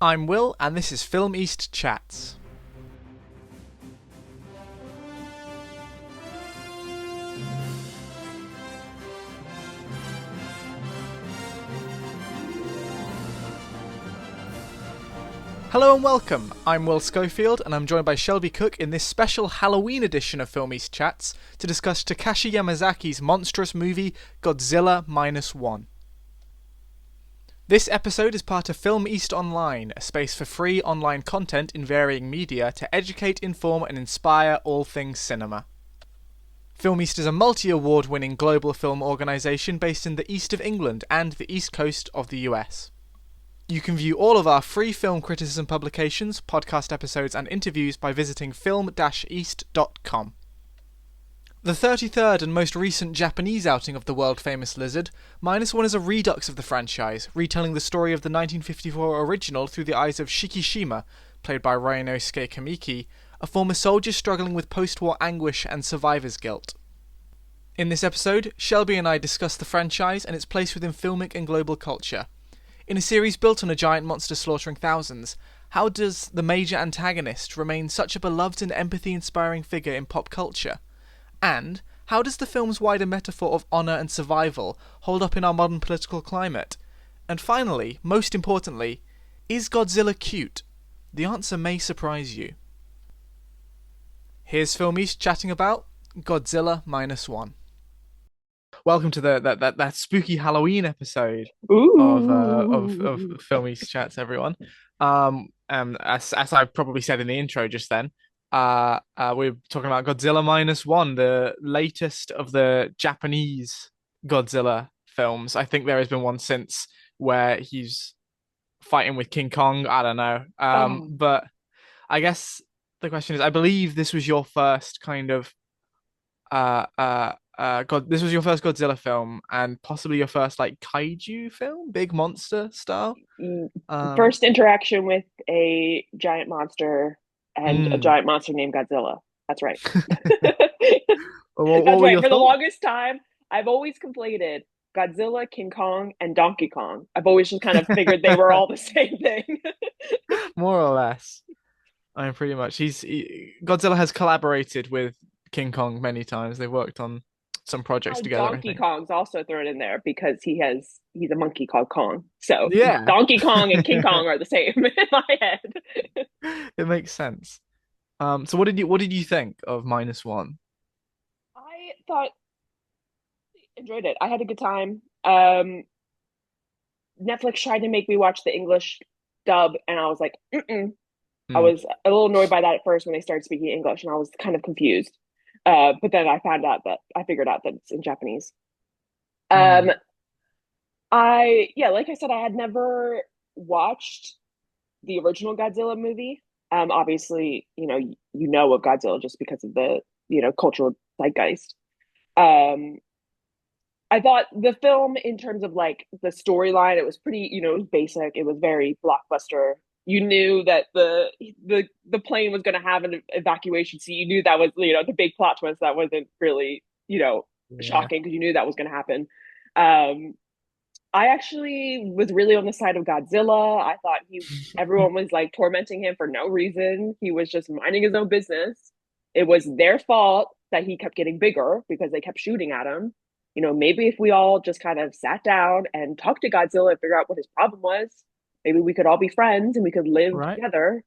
I'm Will, and this is Film East Chats. Hello and welcome, I'm Will Schofield and I'm joined by Shelby Cook in this special Halloween edition of Film East Chats to discuss Takashi Yamazaki's monstrous movie Godzilla Minus One. This episode is part of Film East Online, a space for free online content in varying media to educate, inform and inspire all things cinema. Film East is a multi-award winning global film organisation based in the east of England and the east coast of the US. You can view all of our free film criticism publications, podcast episodes and interviews by visiting film-east.com. The 33rd and most recent Japanese outing of the world-famous lizard, Minus One is a redux of the franchise, retelling the story of the 1954 original through the eyes of Shikishima, played by Ryunosuke Kamiki, a former soldier struggling with post-war anguish and survivor's guilt. In this episode, Shelby and I discuss the franchise and its place within filmic and global culture. In a series built on a giant monster slaughtering thousands, how does the major antagonist remain such a beloved and empathy-inspiring figure in pop culture? And how does the film's wider metaphor of honour and survival hold up in our modern political climate? And finally, most importantly, is Godzilla cute? The answer may surprise you. Here's Film East chatting about Godzilla Minus One. Welcome to that spooky Halloween episode of Film East Chats, everyone. As I probably said in the intro just then, we're talking about Godzilla Minus One, the latest of the Japanese Godzilla films. I think there has been one since where he's fighting with King Kong. I don't know. But I guess the question is, I believe this was your first kind of this was your first Godzilla film and possibly your first like kaiju film, big monster style. First interaction with a giant monster and a giant monster named Godzilla. That's right. What That's were right. your For the thoughts? longest time, I've always conflated Godzilla, King Kong, and Donkey Kong. I've always just kind of figured they were all the same thing. More or less. I mean, pretty much. Godzilla has collaborated with King Kong many times. They've worked on some projects together, I Donkey think. Kong's also thrown in there because he's a monkey called Kong. So Yeah, Donkey Kong and King Kong are the same in my head. it makes sense. So what did you think of Minus One? I thought enjoyed it. I had a good time. Netflix tried to make me watch the English dub, and I was like, mm-mm. I Hmm. was a little annoyed by that at first when they started speaking English, and I was kind of confused. But then I figured out that it's in Japanese. Hmm. Um, like I said, I had never watched the original Godzilla movie. Obviously, you know of Godzilla just because of the cultural zeitgeist. Um, I thought the film, in terms of like the storyline, it was pretty, it was basic. It was very blockbuster. You knew that the plane was going to have an evacuation scene. You knew that was, the big plot twist. That wasn't really, Yeah. shocking because you knew that was going to happen. Um, I actually was really on the side of Godzilla. I thought everyone was like tormenting him for no reason. He was just minding his own business. It was their fault that he kept getting bigger because they kept shooting at him. Maybe if we all just kind of sat down and talked to Godzilla and figure out what his problem was, maybe we could all be friends and we could live Right. together,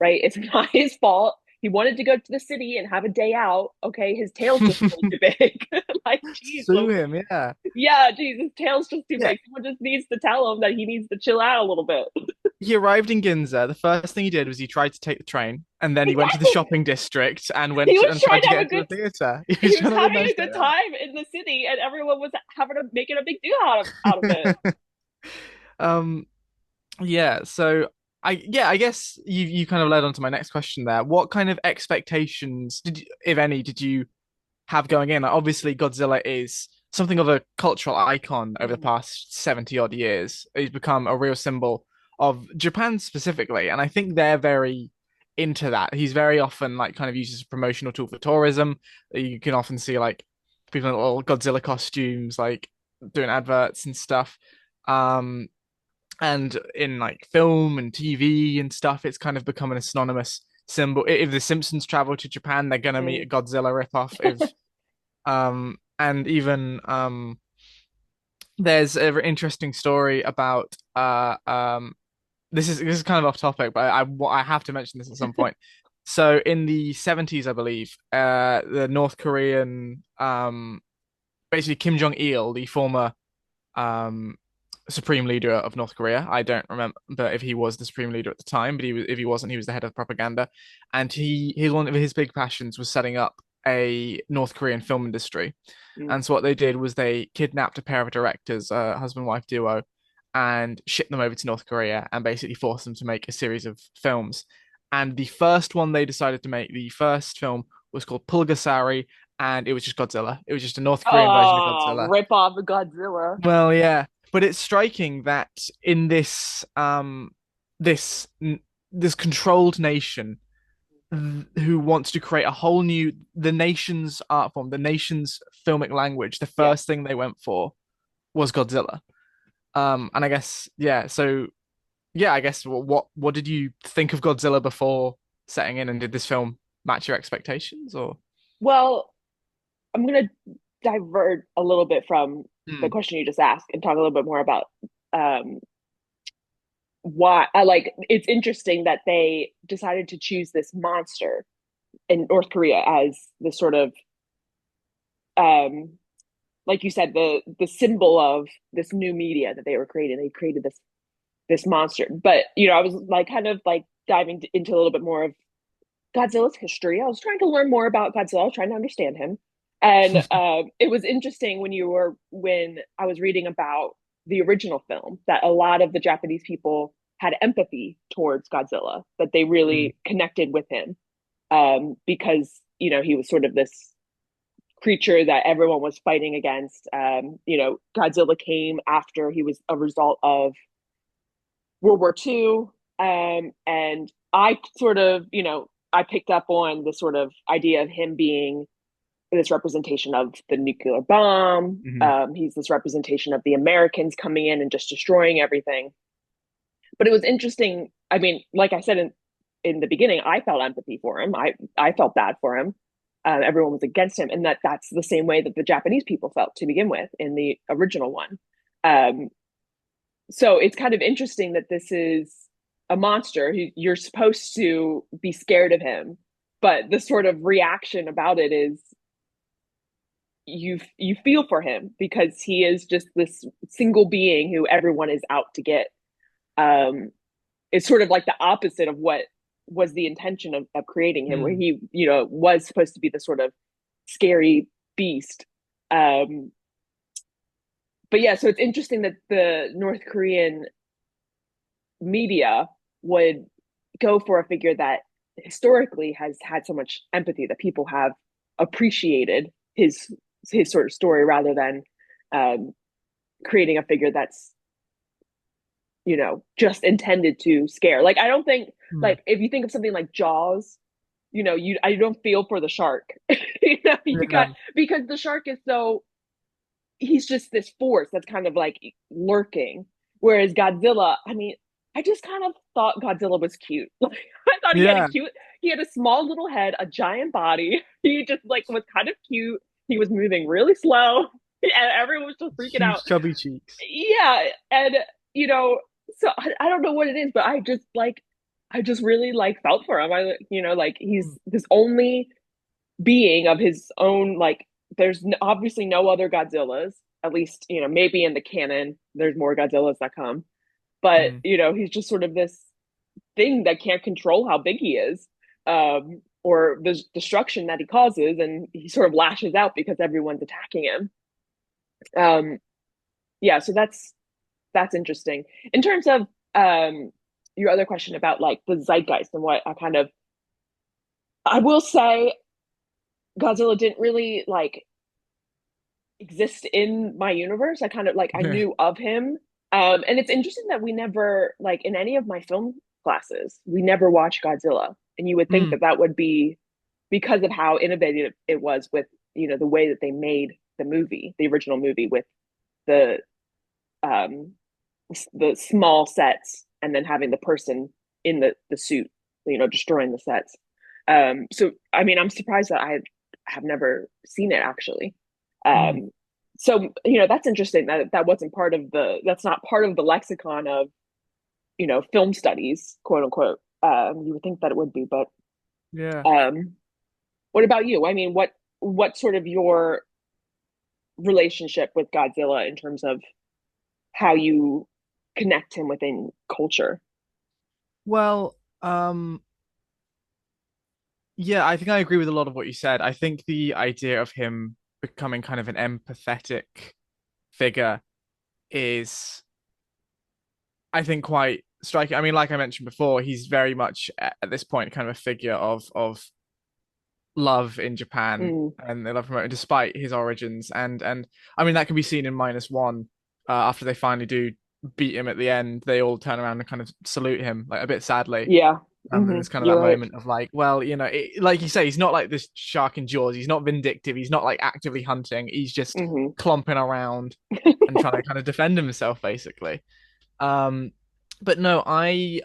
right? It's not his fault. He wanted to go to the city and have a day out. Okay, his tail's just way too big. Like, geez, Sue him. Yeah. yeah, geez, his tail's just too Yeah. big. Someone just needs to tell him that he needs to chill out a little bit. He arrived in Ginza. The first thing he did was he tried to take the train, and then he went to the shopping district and He went was and trying tried to to have get a into the good theater. He was he was trying to have a having nice a day good time in the city and everyone was making a big deal out of it. out. Um, yeah. So I guess you kind of led on to my next question there. What kind of expectations if any, did you have going in? Like, obviously, Godzilla is something of a cultural icon over the Mm. past 70 odd years. He's become a real symbol of Japan specifically, and I think they're very into that. He's very often like kind of used as a promotional tool for tourism. You can often see like people in little Godzilla costumes, like doing adverts and stuff. Um, And in like film and TV and stuff, it's kind of becoming a synonymous symbol. If the Simpsons travel to Japan, they're gonna meet Mm. a Godzilla ripoff. If and even there's an interesting story about this is kind of off topic, but I have to mention this at some point. So in the 70s, I believe, the North Korean basically Kim Jong Il, the former um supreme leader of North Korea. I don't remember if he was the supreme leader at the time, but if he wasn't, he was the head of propaganda. And his one of his big passions was setting up a North Korean film industry. Mm. And so what they did was they kidnapped a pair of directors, a husband-wife duo, and shipped them over to North Korea and basically forced them to make a series of films. And the first one they decided to make, the first film was called Pulgasari, and it was just Godzilla. It was just a North Korean version of Oh, Godzilla. rip off of Godzilla. Well, yeah, but it's striking that in this this controlled nation who wants to create a whole new the nation's art form, the nation's filmic language, the Yeah. first thing they went for was Godzilla. And I guess yeah, so yeah, I guess what did you think of Godzilla before setting in, and did this film match your expectations or? Well, I'm gonna divert a little bit from the Hmm. question you just asked and talk a little bit more about um why I like it's interesting that they decided to choose this monster in North Korea as the sort of um like you said, the symbol of this new media that they were creating. They created this monster. But I was like kind of like diving into a little bit more of Godzilla's history. I was trying to learn more about Godzilla. I was trying to understand him. And it was interesting when I was reading about the original film that a lot of the Japanese people had empathy towards Godzilla, that they Hmm. really connected with him because he was sort of this creature that everyone was fighting against. Godzilla came after he was a result of World War II. And I sort of, I picked up on the sort of idea of him being this representation of the nuclear bomb. Hmm. He's this representation of the Americans coming in and just destroying everything. But it was interesting. I mean, like I said in the beginning, I felt empathy for him. I felt bad for him. Everyone was against him, and that's the same way that the Japanese people felt to begin with in the original one. Um, so it's kind of interesting that this is a monster who you're supposed to be scared of him, but the sort of reaction about it is you feel for him because he is just this single being who everyone is out to get. Um, it's sort of like the opposite of what was the intention of creating him, where Hmm. he was supposed to be the sort of scary beast. Um, but yeah, so it's interesting that the North Korean media would go for a figure that historically has had so much empathy, that people have appreciated his sort of story rather than um, creating a figure that's just intended to scare. Like I don't think, Hmm. like if you think of something like Jaws, you I don't feel for the shark. You got, Yeah. because the shark is so, he's just this force that's kind of like lurking. Whereas Godzilla, I mean, I just kind of thought Godzilla was cute. Like I thought Yeah. he had a small little head, a giant body. He just like was kind of cute. He was moving really slow, and everyone was just freaking out. Huge chubby cheeks. Yeah, and you know, so I don't know what it is, but I just really like felt for him. Like he's this only being of his own, like there's obviously no other Godzillas, at least maybe in the canon there's more Godzillas that come, but Mm. he's just sort of this thing that can't control how big he is, or the destruction that he causes, and he sort of lashes out because everyone's attacking him. um yeah, so that's interesting in terms of your other question about like the zeitgeist and what I will say Godzilla didn't really like exist in my universe. I kind of like I Yeah. knew of him. And it's interesting that we never, like in any of my film classes, we never watched Godzilla. And you would think Mm. that that would be because of how innovative it was with, the way that they made the movie, the original movie with the um the small sets and then having the person in the suit, destroying the sets. So I mean, I'm surprised that I have never seen it actually. Mm. So that's interesting that that's not part of the lexicon of film studies, quote unquote. You would think that it would be, but Yeah. um, what about you? I mean, what sort of your relationship with Godzilla in terms of how you connect him within culture? Well, yeah, I think I agree with a lot of what you said. I think the idea of him becoming kind of an empathetic figure is, I think, quite striking. I mean, like I mentioned before, he's very much at this point kind of a figure of love in Japan, Mm, and they love him despite his origins. And I mean that can be seen in Minus One. After they finally do beat him at the end, they all turn around and kind of salute him, like a bit sadly. yeah. And there's kind of You're that right. moment of like, well, like you say, he's not like this shark in Jaws. He's not vindictive. He's not like actively hunting. He's just Hmm. clomping around and trying to kind of defend himself, basically. Um, but no, I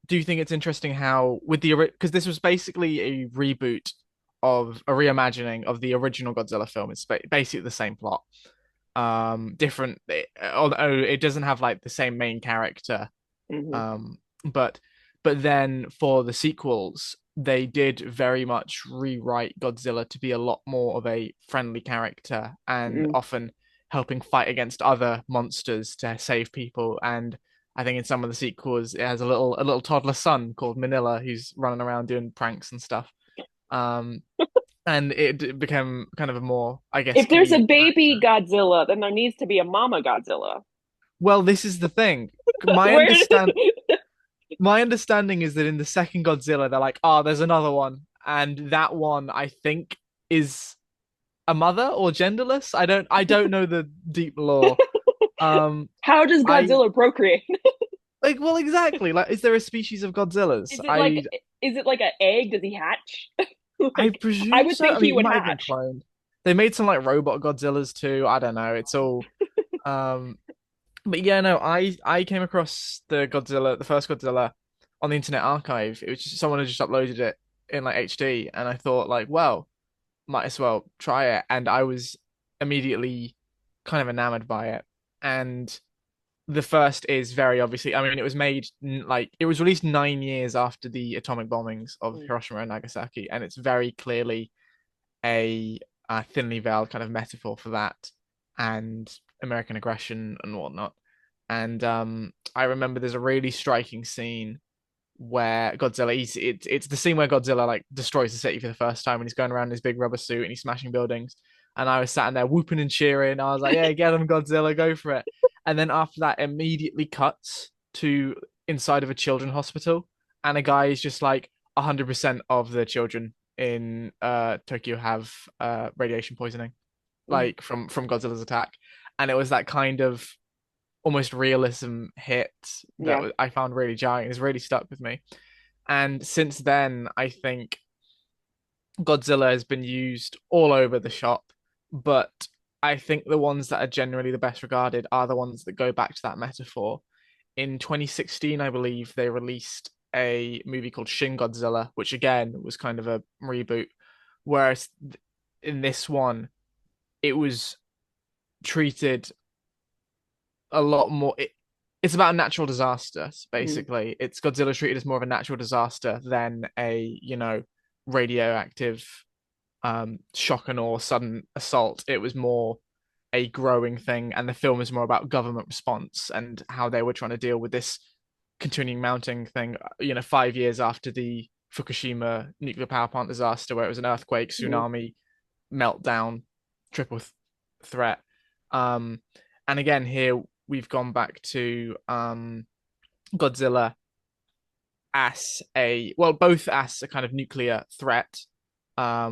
do think it's interesting how with the because this was basically a reboot of a reimagining of the original Godzilla film. It's basically the same plot, different. Although it doesn't have like the same main character, Hmm. um, but then for the sequels, they did very much rewrite Godzilla to be a lot more of a friendly character and Mm. often helping fight against other monsters to save people. And I think in some of the sequels, it has a little toddler son called Manila who's running around doing pranks and stuff. Um, and it became kind of a more, I guess, If there's a comedic baby character. Godzilla, then there needs to be a mama Godzilla. Well, this is the thing. My Where understand did my understanding is that in the second Godzilla, they're like, oh, there's another one, and that one I think is a mother or genderless. I don't know the deep lore. Um, how does I Godzilla procreate? like well exactly. Like, is there a species of Godzillas? Is it I like is it like an egg? Does he hatch? I Like I presume would so. think I he mean, it would might have been hatch. cloned. They made some like robot Godzillas too. I don't know. It's all um but yeah, no, I came across the first Godzilla, on the Internet Archive. It was just someone had just uploaded it in like HD, and I thought like, well, might as well try it. And I was immediately kind of enamored by it. And the first is very obviously, I mean, it was made like it was released 9 years after the atomic bombings of Mm. Hiroshima and Nagasaki, and it's very clearly a, thinly veiled kind of metaphor for that and American aggression and whatnot. And I remember there's a really striking scene where it's the scene where Godzilla like destroys the city for the first time, and he's going around in his big rubber suit and he's smashing buildings. And I was sat in there whooping and cheering. I was like, "Yeah, get him, Godzilla, go for it!" And then after that, immediately cuts to inside of a children's hospital, and a guy is just like, 100% of the children in Tokyo have radiation poisoning, Mm. like from Godzilla's attack. And it was that kind of almost realism hit Yeah. that I found really jarring. It's really stuck with me. And since then, I think Godzilla has been used all over the shop, but I think the ones that are generally the best regarded are the ones that go back to that metaphor. In 2016, I believe they released a movie called Shin Godzilla, which again was kind of a reboot. Whereas in this one, it was treated a lot more. It's about a natural disaster, Mm. basically. It's Godzilla treated as more of a natural disaster than a, radioactive shock and awe sudden assault. It was more a growing thing, and the film is more about government response and how they were trying to deal with this continuing mounting thing. 5 years after the Fukushima nuclear power plant disaster, where it was an earthquake, Mm. tsunami, meltdown, triple threat. Um, and again, here we've gone back to Godzilla as both as a kind of nuclear threat,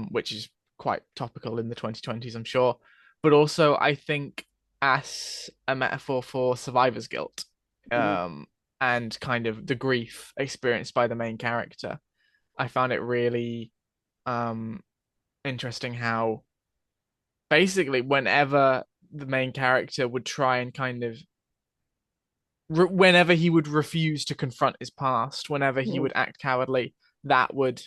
which is quite topical in the 2020s, I'm sure, but also I think as a metaphor for survivor's guilt, Mm. um, and kind of the grief experienced by the main character. I found it really um, interesting how basically whenever the main character would try and kind of whenever he would refuse to confront his past, whenever he Mhm. would act cowardly, that would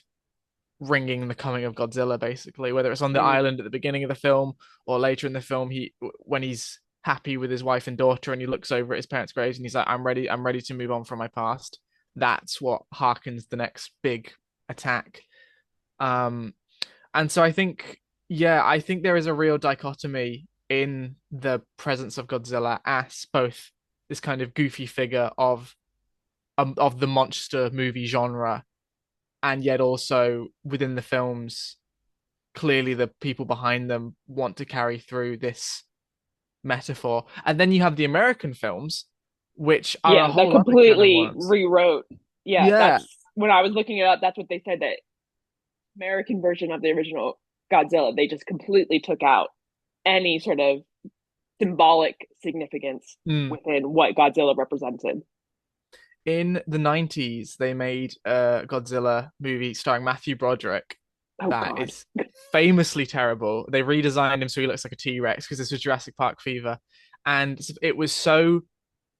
ringing the coming of Godzilla, basically. Whether it's on the Mm. island at the beginning of the film or later in the film, he when he's happy with his wife and daughter and he looks over at his parents' graves and he's like, I'm ready to move on from my past." That's what harkens the next big attack. Um, and so I think, yeah, I think there is a real dichotomy in the presence of Godzilla as both this kind of goofy figure of the monster movie genre, and yet also within the films, clearly the people behind them want to carry through this metaphor. And then you have the American films, which are a Yeah, that whole other can of completely worms. rewrote. Yeah, Yeah. that's when I was looking it up, that's what they said, that American version of the original Godzilla, they just completely took out any sort of symbolic significance Mm. within what Godzilla represented. In the 90s, they made a Godzilla movie starring Matthew Broderick Oh that God. is famously terrible. They redesigned him so he looks like a T-Rex because this was Jurassic Park fever. And it was so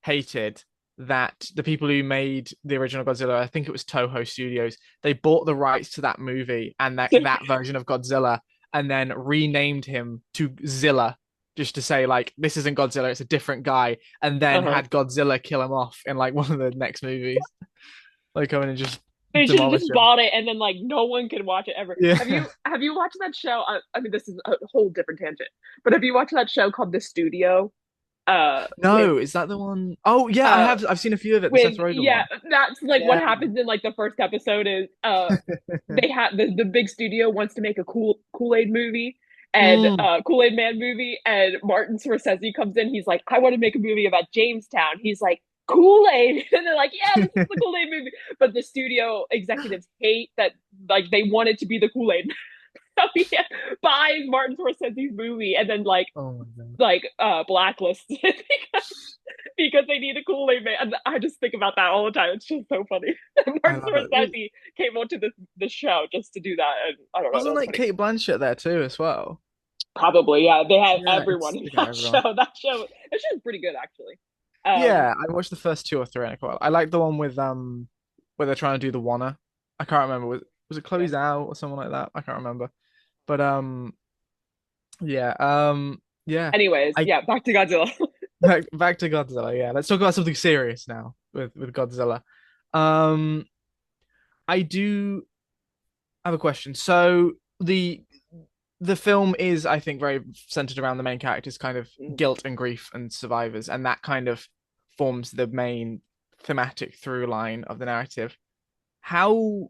hated that the people who made the original Godzilla, I think it was Toho Studios, they bought the rights to that movie and that version of Godzilla and then renamed him to Zilla just to say like this isn't Godzilla, it's a different guy, and then Uh-huh. had Godzilla kill him off in like one of the next movies. Like coming and just They should have demolish just him. bought it and then like no one can watch it ever. Yeah. Have you watched that show? I mean, this is a whole different tangent, but have you watched that show called The Studio? With No, is that the one? Oh yeah, I uh have. I've seen a few of it. The with Seth Rogen yeah, one. that's like what Yeah. happens in like the first episode is they have the big studio wants to make a Kool-Aid movie and Mm. Kool-Aid Man movie, and Martin Scorsese comes in, he's like, I want to make a movie about Jamestown. He's like, Kool-Aid, and they're like, yeah, this is the Kool-Aid movie. But the studio executives hate that, like they want it to be the Kool-Aid. So he buys Martin Scorsese's movie and then Oh my god. blacklists it because they need a Kool-Aid Man. And I just think about that all the time. It's just so funny. I Martin love it. Scorsese came onto the show just to do that, and I don't know, Wasn't that's like funny. Kate Blanchett there too as well? Probably, yeah. They had Yeah, everyone it's in they got that everyone. show. That show is pretty good actually. Yeah, I watched the first two or three and I quite. I like the one with where they're trying to do the Wanna. I can't remember. Was it Chloe Yeah. Zhao or someone like that? I can't remember. But yeah yeah. Anyways, I yeah, back to Godzilla. back to Godzilla. Yeah, let's talk about something serious now with Godzilla. Um, I do have a question. So the film is, I think, very centered around the main character's kind of guilt and grief and survivors, and that kind of forms the main thematic through line of the narrative. How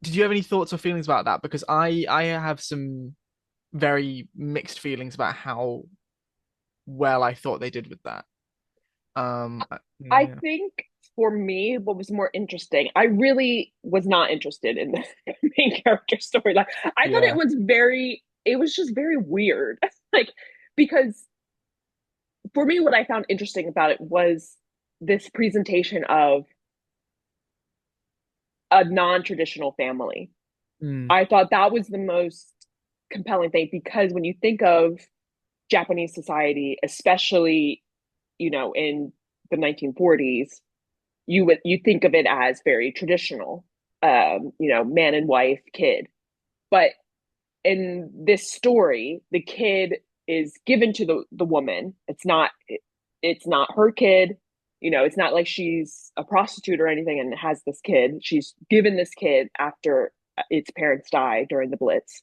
did you have any thoughts or feelings about that? Because I have some very mixed feelings about how well I thought they did with that. I Yeah. think for me, what was more interesting, I really was not interested in the main character storyline. I thought Yeah. it was just very weird. Like, because for me, what I found interesting about it was this presentation of a non-traditional family. Mm, I thought that was the most compelling thing, because when you think of Japanese society, especially, in the 1940s, you think of it as very traditional, man and wife, kid. But in this story, the kid is given to the woman. It's not her kid. It's not like she's a prostitute or anything and has this kid. She's given this kid after its parents die during the Blitz.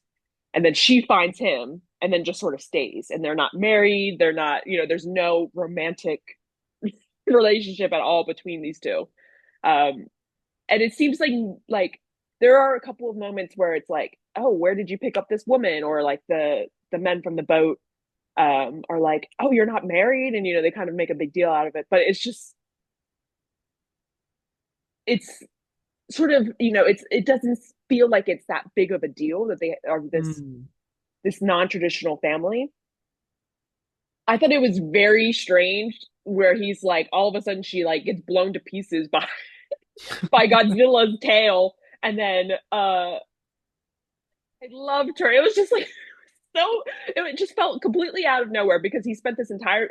And then she finds him and then just sort of stays. And they're not married. They're not, there's no romantic relationship at all between these two. Um, and it seems like there are a couple of moments where it's like, oh, where did you pick up this woman? Or like the men from the boat are like, oh, you're not married, and they kind of make a big deal out of it. But it's sort of, it doesn't feel like it's that big of a deal that they are mm. this non-traditional family. I thought it was very strange where he's like, all of a sudden she like gets blown to pieces by Godzilla's tail, and then I loved her. It was just like so. It just felt completely out of nowhere, because he spent this entire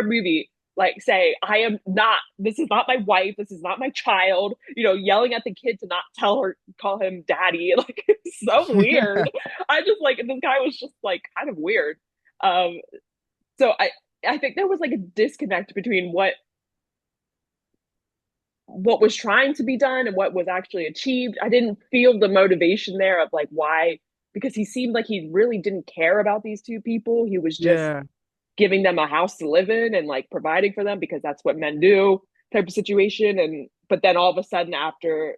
movie like say, I am not, this is not my wife, this is not my child, yelling at the kid to not call him daddy. Like, it's so weird. I just like, this guy was just like kind of weird. Um, so I think there was like a disconnect between what was trying to be done and what was actually achieved. I didn't feel the motivation there of like why, because he seemed like he really didn't care about these two people. He was just Yeah. giving them a house to live in and like providing for them because that's what men do type of situation. And but then all of a sudden after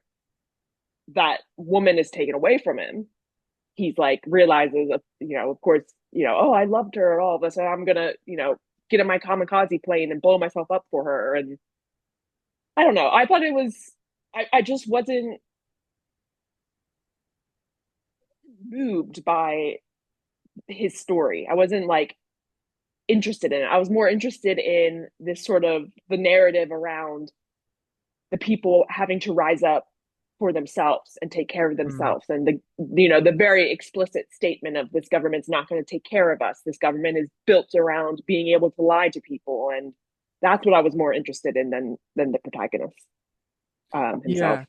that woman is taken away from him, he's like realizes, of course, oh, I loved her, all of a sudden I'm gonna, get in my kamikaze plane and blow myself up for her. And I don't know. I thought it was, I just wasn't moved by his story. I wasn't like interested in it. I was more interested in this sort of the narrative around the people having to rise up for themselves and take care of Mm. themselves, and the very explicit statement of this government's not going to take care of us. This government is built around being able to lie to people, and that's what I was more interested in than the protagonist himself. Yeah.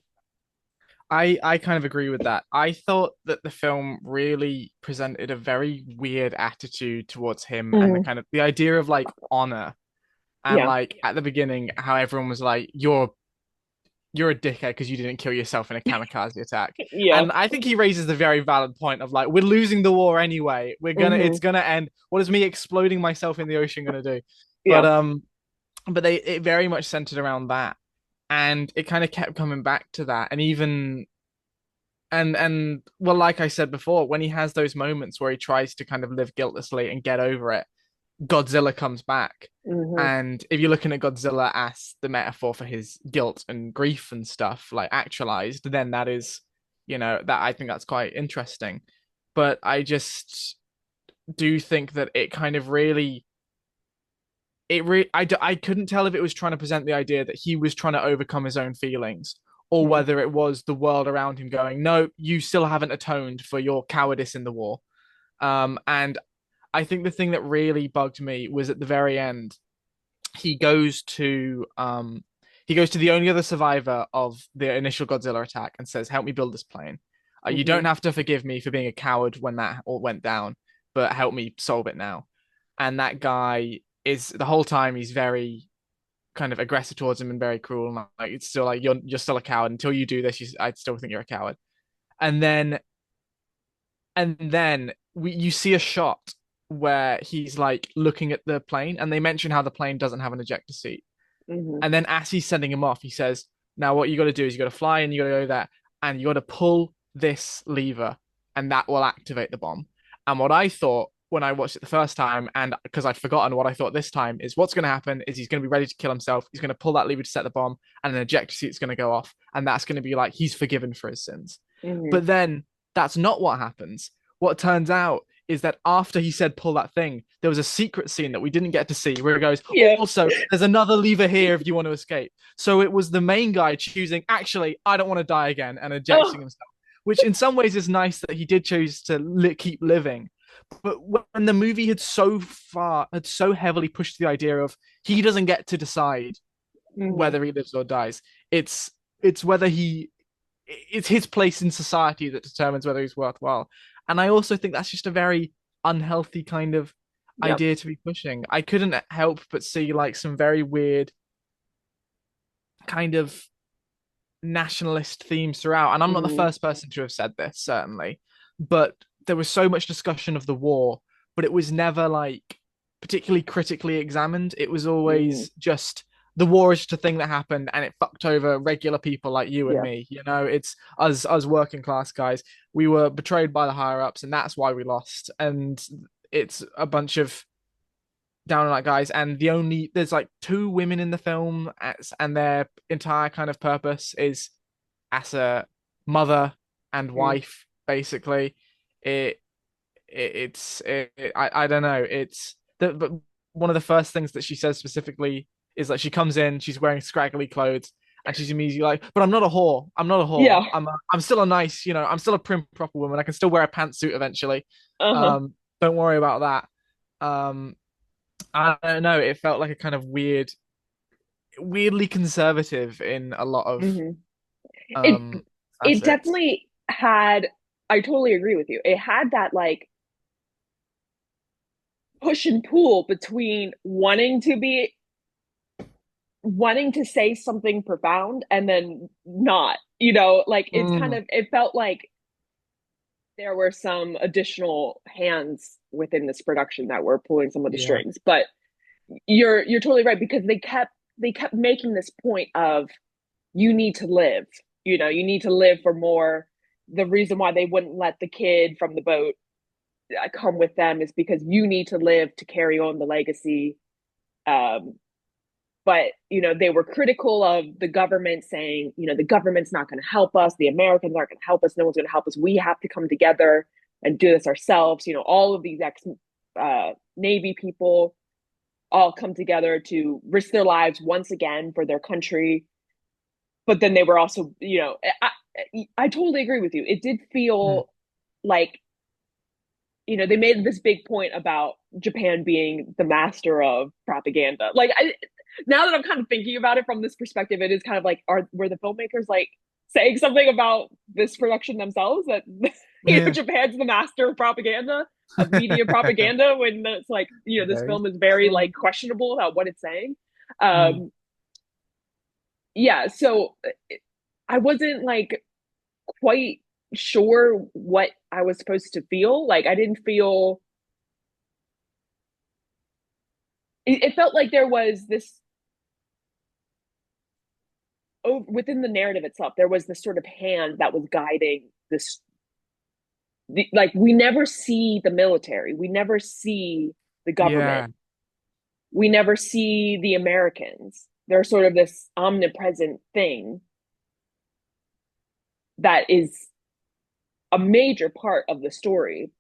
I kind of agree with that. I thought that the film really presented a very weird attitude towards him and the Mm-hmm. kind of the idea of like honor and Yeah. like at the beginning how everyone was like you're a dickhead because you didn't kill yourself in a kamikaze attack. Yeah. And I think he raises the very valid point of like we're losing the war anyway. It's Mm-hmm. gonna end. What is me exploding myself in the ocean gonna do? But Yeah. it very much centered around that. And it kind of kept coming back to that. And even and well, like I said before, when he has those moments where he tries to kind of live guiltlessly and get over it, Godzilla comes back. Mm-hmm. And if you're looking at Godzilla as the metaphor for his guilt and grief and stuff, like actualized, then that is, that I think that's quite interesting. But I just do think that it kind of really, I couldn't tell if it was trying to present the idea that he was trying to overcome his own feelings or Mm-hmm. whether it was the world around him going, no, you still haven't atoned for your cowardice in the war. And I think the thing that really bugged me was at the very end, he goes to um he goes to the only other survivor of the initial Godzilla attack and says, "Help me build this plane. You Mm-hmm. don't have to forgive me for being a coward when that all went down, but help me solve it now." And that guy is the whole time he's very kind of aggressive towards him and very cruel. And like it's still like you're still a coward until you do this. I still think you're a coward. And then you see a shot where he's like looking at the plane, and they mention how the plane doesn't have an ejector seat. Mm-hmm. And then as he's sending him off, he says, "Now what you got to do is you got to fly and you got to go there, and you got to pull this lever, and that will activate the bomb." And what I thought when I watched it the first time, and because I'd forgotten what I thought this time, is what's going to happen is he's going to be ready to kill himself. He's going to pull that lever to set the bomb, and an ejector seat's going to go off, and that's going to be like he's forgiven for his sins. Mm-hmm. But then that's not what happens. What turns out is that after he said pull that thing, there was a secret scene that we didn't get to see where it goes, Yeah. also, there's another lever here if you want to escape. So it was the main guy choosing, actually, I don't want to die again and ejecting Oh. himself, which in some ways is nice that he did choose to keep living. But when the movie had so heavily pushed the idea of he doesn't get to decide Mm-hmm. whether he lives or dies, it's whether it's his place in society that determines whether he's worthwhile. And I also think that's just a very unhealthy kind of Yep. idea to be pushing. I couldn't help but see like some very weird kind of nationalist themes throughout. And I'm not the Mm-hmm. first person to have said this, certainly. But there was so much discussion of the war, but it was never like particularly critically examined. It was Mm-hmm. always just the war is just a thing that happened and it fucked over regular people like you and Yeah. me. It's us working class guys. We were betrayed by the higher ups, and that's why we lost. And it's a bunch of down and out guys, and there's like two women in the film, and their entire kind of purpose is as a mother and Mm-hmm. wife, basically. It, I don't know. But one of the first things that she says specifically is that she comes in, she's wearing scraggly clothes, and she's immediately like, "But I'm not a whore. I'm not a whore. Yeah. I'm still a nice, I'm still a prim proper woman. I can still wear a pantsuit eventually. Uh-huh. Don't worry about that." Um, I don't know. It felt like a kind of weirdly conservative in a lot of Hmm. It um it facets. definitely had, I totally agree with you. It had that like push and pull between wanting to say something profound and then not, like it's kind Mm, of, it felt like there were some additional hands within this production that were pulling some of the yeah. strings. But you're totally right, because they kept making this point of, you need to live, you need to live for more. The reason why they wouldn't let the kid from the boat come with them is because you need to live to carry on the legacy. um but they were critical of the government, saying, the government's not going to help us, the Americans aren't going to help us, no one's going to help us, we have to come together and do this ourselves. All of these ex Navy people all come together to risk their lives once again for their country. But then they were also, I totally agree with you, it did Mm. feel like, they made this big point about Japan being the master of propaganda. Like, now that I'm kind of thinking about it from this perspective, it is kind of like, were the filmmakers like saying something about this production themselves, that Yeah. Japan's the master of propaganda, of media propaganda, when it's like, this Very film is very like strong. questionable about what it's saying. Mm. Um, yeah, so I wasn't like quite sure what I was supposed to feel. Like, I didn't feel, it felt like there was this, within the narrative itself, there was this sort of hand that was guiding this. Like, we never see the military, we never see the Yeah. government, we never see the Americans. They're sort of this omnipresent thing that is a major part of the story.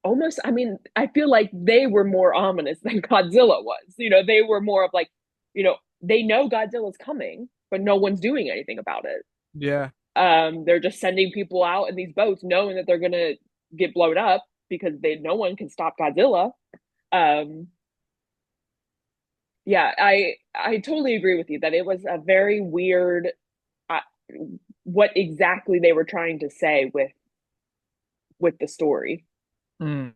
Almost, I mean, I feel like they were more ominous than Godzilla was. They were more of like, they know Godzilla's coming, but no one's doing anything about it. Yeah. They're just sending people out in these boats, knowing that they're gonna get blown up, because no one can stop Godzilla. Um, yeah, I totally agree with you that it was a very weird, uh, what exactly they were trying to say with the story. Mm.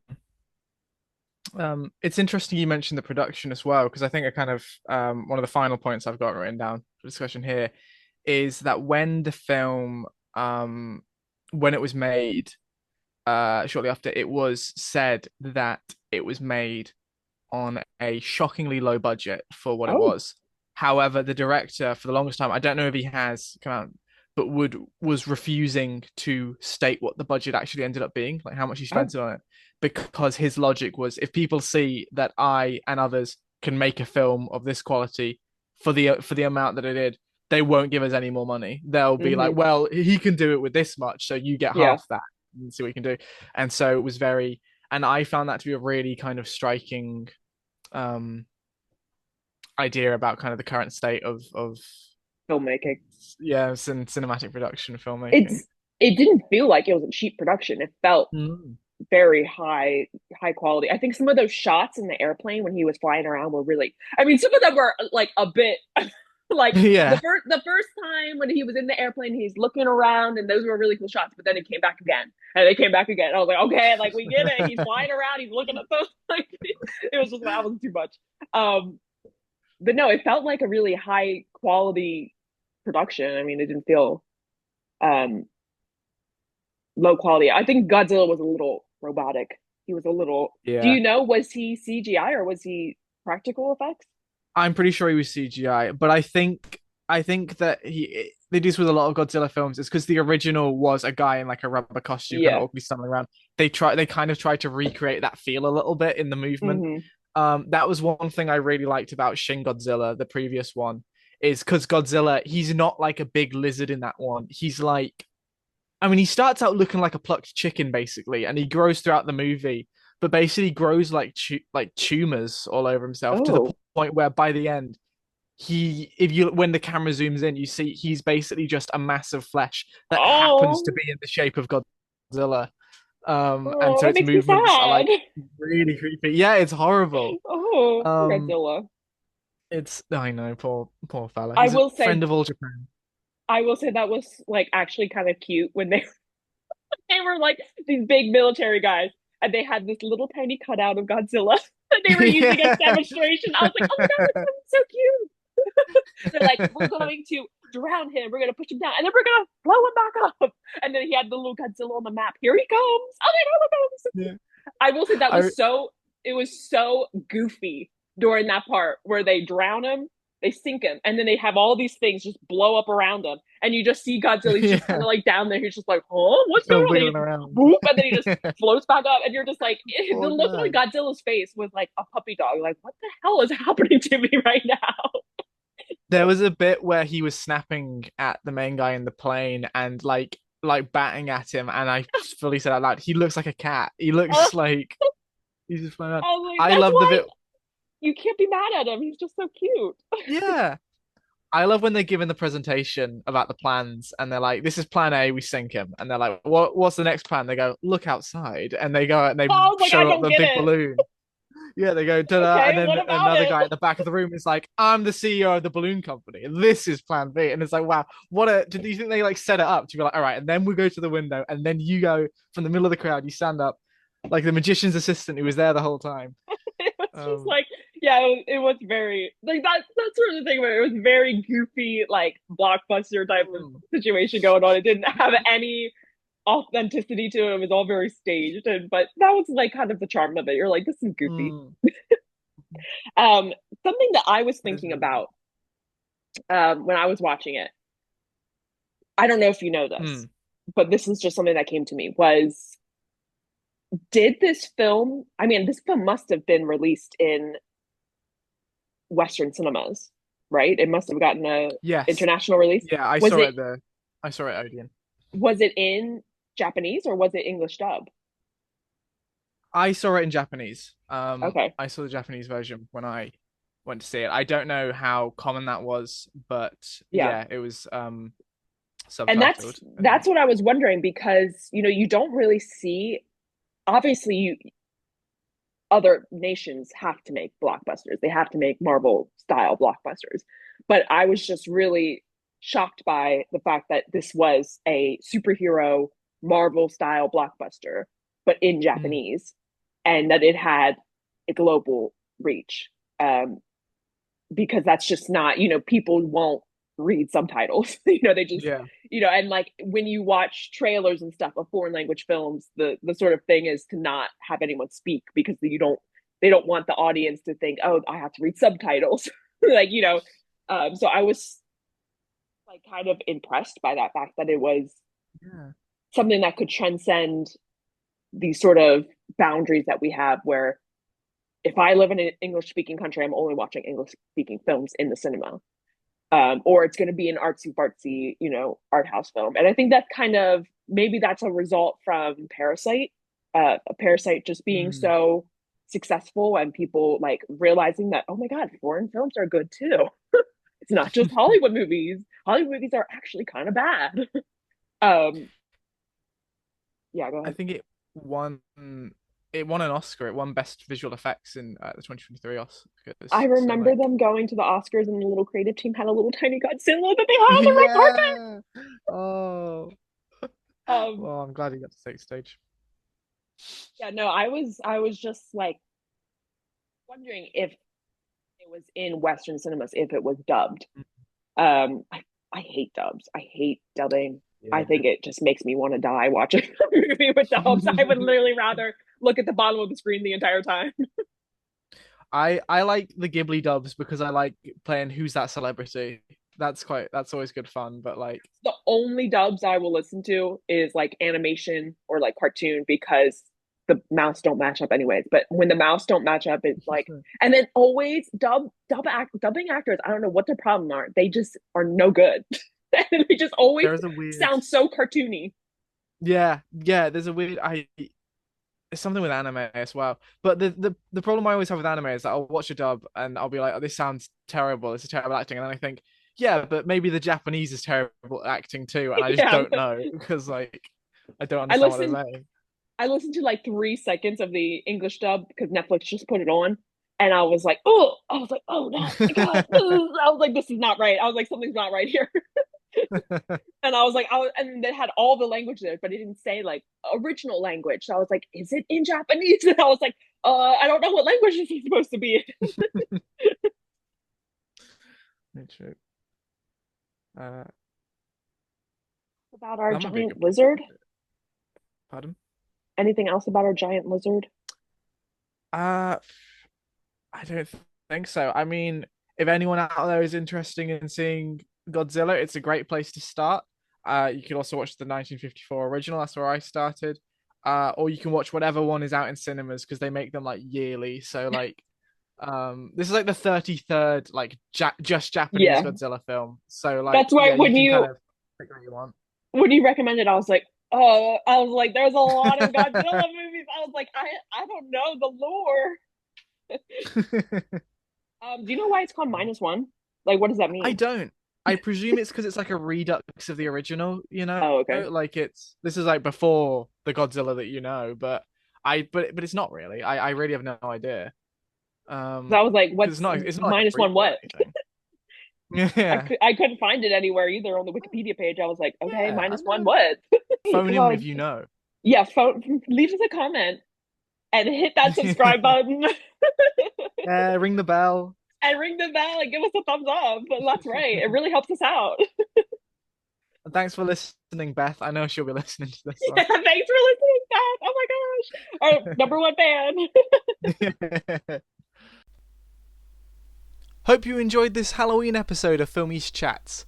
It's interesting you mentioned the production as well, because I think a kind of one of the final points I've got written down for discussion here is that when the film when it was made, shortly after, it was said that it was made on a shockingly low budget for what it Oh, was. However, the director, for the longest time, I don't know if he has come out, but was refusing to state what the budget actually ended up being, like how much he oh, spent on it, because his logic was, if people see that I and others can make a film of this quality for the amount that it did, they won't give us any more money. They'll be like, mm-hmm. well, he can do it with this much, so you get Yeah, half that and see what you can do. And so it was very, and I found that to be a really kind of striking um idea about kind of the current state of filmmaking. yeah, cinematic production filmmaking. It's it didn't feel like it was a cheap production. It felt Mm. very high quality. I think some of those shots in the airplane when he was flying around were really, I mean, some of them were like a bit like Yeah. the first time when he was in the airplane, he's looking around, and those were really cool shots, but then it came back again, and they came back again. I was like, okay, like, we get it. He's flying around, he's looking at those, like, it was just, that was too much. Um but no, it felt like a really high quality production. I mean, it didn't feel um low quality. I think Godzilla was a little robotic. He was a little. Do Yeah. you know, was he CGI or was he practical effects? I'm pretty sure he was CGI, but I think that they do this with a lot of Godzilla films. It's because the original was a guy in like a rubber costume, kind of Yeah. awkwardly stumbling around. They kind of try to recreate that feel a little bit in the movement. Mm-hmm. That was one thing I really liked about Shin Godzilla, the previous one, is because Godzilla, he's not like a big lizard in that one. He's like, I mean, he starts out looking like a plucked chicken basically, and he grows throughout the movie, but basically grows like like tumors all over himself to the Oh. point where by the end, if you when the camera zooms in, you see he's basically just a mass of flesh that happens to Oh. be in the shape of Godzilla. And Oh, so that its makes me movements are sad. like really creepy. Yeah, it's horrible. Oh, poor Um, Godzilla. it's I know, poor fella. I He's a will say, friend of all Japan. I will say that was like actually kind of cute when they were like these big military guys, and they had this little tiny cutout of Godzilla that they were using as Yeah. demonstration. I was like, oh my god, this is so cute. They're like, we're going to drown him, we're gonna push him down, and then we're gonna blow him back up. And then he had the little Godzilla on the map. Here he comes. Oh my god, look at him. So Yeah. I will say that I was so it was so goofy during that part where they drown him, they sink him, and then they have all these things just blow up around him, and you just see Godzilla. He's just kind yeah, of like down there. He's just like, oh, what's kind going of on? And wiggling he around. whoop, and then he just floats back up, and you're just like, the Poor look on guy. Godzilla's face was like a puppy dog. Like, what the hell is happening to me right now? There was a bit where he was snapping at the main guy in the plane and like batting at him, and I fully said out loud, he looks like a cat. He looks like he's just flying around. I was like, I that's love the why bit. you can't be mad at him. He's just so cute. Yeah. I love when they're given the presentation about the plans and they're like, this is plan A, we sink him. And they're like, what's the next plan? They go, look outside. And they go out and they I was like, I show up don't the get big it. balloon. Yeah, they go, ta-da. And Okay, then what about another it? guy at the back of the room is like, I'm the CEO of the balloon company. This is plan B. And it's like, wow, do you think they like set it up to be like, all right, and then we go to the window and then you go from the middle of the crowd, you stand up like the magician's assistant who was there the whole time. It was just Um, like, yeah, it was very like that sort of thing where it was very goofy, like blockbuster type of mm, situation going on. It didn't have any authenticity to it. It was all very staged, and but that was like kind of the charm of it. You're like, this is goofy. mm, Um, Something that I was that is thinking really good. about when I was watching it, I don't know if you know this, Mm, but this is just something that came to me was did this film, I mean, this film must have been released in Western cinemas, right? It must have gotten a yes. international release. Yeah, Was it I saw it Odeon. was it in Japanese or was it English dub? I saw it in Japanese. Okay. I saw the Japanese version when I went to see it. I don't know how common that was, but Yeah. yeah, it was And subtitled, I that's think. what I was wondering because, you don't really see obviously you other nations have to make blockbusters. They have to make Marvel style blockbusters. But I was just really shocked by the fact that this was a superhero Marvel style blockbuster, but in Mm, Japanese, and that it had a global reach. Because that's just not, people won't read subtitles. They just, yeah. and like when you watch trailers and stuff of foreign language films, the sort of thing is to not have anyone speak because they don't want the audience to think, oh, I have to read subtitles. like, so I was like kind of impressed by that fact that it was Yeah. something that could transcend these sort of boundaries that we have where if I live in an English speaking country, I'm only watching English speaking films in the cinema. Or it's going to be an artsy fartsy, art house film. And I think that's kind of maybe that's a result from Parasite, a Parasite just being Mm. so successful and people like realizing that, oh my God, foreign films are good too. It's not just Hollywood movies. Hollywood movies are actually kind of bad. um, yeah, go I ahead. think won it won an Oscar. It won Best Visual Effects in the 2023 I Oscars. So remember like, them going to the Oscars and the little creative team had a little tiny Godzilla that they had on the red carpet. yeah. Oh, Um, well, I'm glad he got to take stage. yeah, no, I was just like wondering if it was in Western cinemas, if it was dubbed. I hate dubs. I hate dubbing. I Yeah. think it just makes me want to die watching a movie with dubs. I would literally rather look at the bottom of the screen the entire time. I like the Ghibli dubs because I like playing Who's That Celebrity. That's always good fun. But like, The only dubs I will listen to is like animation or like cartoon because the mouse don't match up anyways. But when the mouse don't match up, it's like, and then always dubbing actors. I don't know what their problem are. They just are no good. They just always there is a weird, sound so cartoony. yeah. There's a weird it's something with anime as well. But the problem I always have with anime is that I'll watch a dub and I'll be like, oh, this sounds terrible. This is terrible acting, and then I think, yeah, but maybe the Japanese is terrible acting too, and I just Yeah, don't know because like I don't I understand what listened. they're saying. I listened to like 3 seconds of the English dub because Netflix just put it on. And I was like, oh, no, God, I was like, this is not right. I was like, something's not right here. And I was like, and they had all the language there, but it didn't say like original language. So I was like, is it in Japanese? And I was like, I don't know what language is he supposed to be in. True. Uh, About our that might be a giant good place. lizard. Pardon? Anything else about our giant lizard? Uh, I don't think so. I mean, if anyone out there is interested in seeing Godzilla, it's a great place to start. You can also watch the 1954 original. That's where I started. Or you can watch whatever one is out in cinemas because they make them like yearly. So like, this is like the 33rd like just Japanese Yeah, Godzilla film. So like, that's why yeah, you can kind of pick what you want. when you recommended, I was like, oh, I was like, there's a lot of Godzilla movies. I was like, I don't know the lore. Do you know why it's called minus one? Like, what does that I mean? don't. I presume it's because it's like a redux of the original, you know? Oh, okay. Like this is like before the Godzilla that you know, but it's not really. I really have no idea. So I was like, Because what's it's not like minus a one? prequel or What? anything. Yeah. I couldn't find it anywhere either on the Wikipedia page. I was like, okay, Yeah, I minus one. know. What? Phone Because in I if like, you know. yeah, leave us a comment and hit that subscribe button Yeah, ring the bell. and ring the bell and give us a thumbs up. But that's right. It really helps us out. And thanks for listening, Beth. I know she'll be listening to this Yeah, one. thanks for listening, Beth. Oh my gosh. Our number one fan. Hope you enjoyed this Halloween episode of Film East Chats.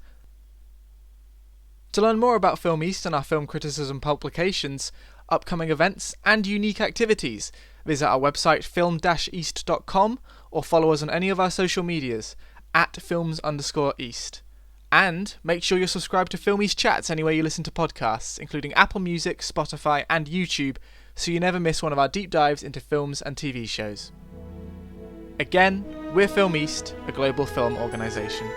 To learn more about Film East and our film criticism publications, upcoming events, and unique activities, visit our website film-east.com or follow us on any of our social medias at films_east. And make sure you're subscribed to Film East Chats anywhere you listen to podcasts, including Apple Music, Spotify, and YouTube, so you never miss one of our deep dives into films and TV shows. Again, we're Film East, a global film organisation.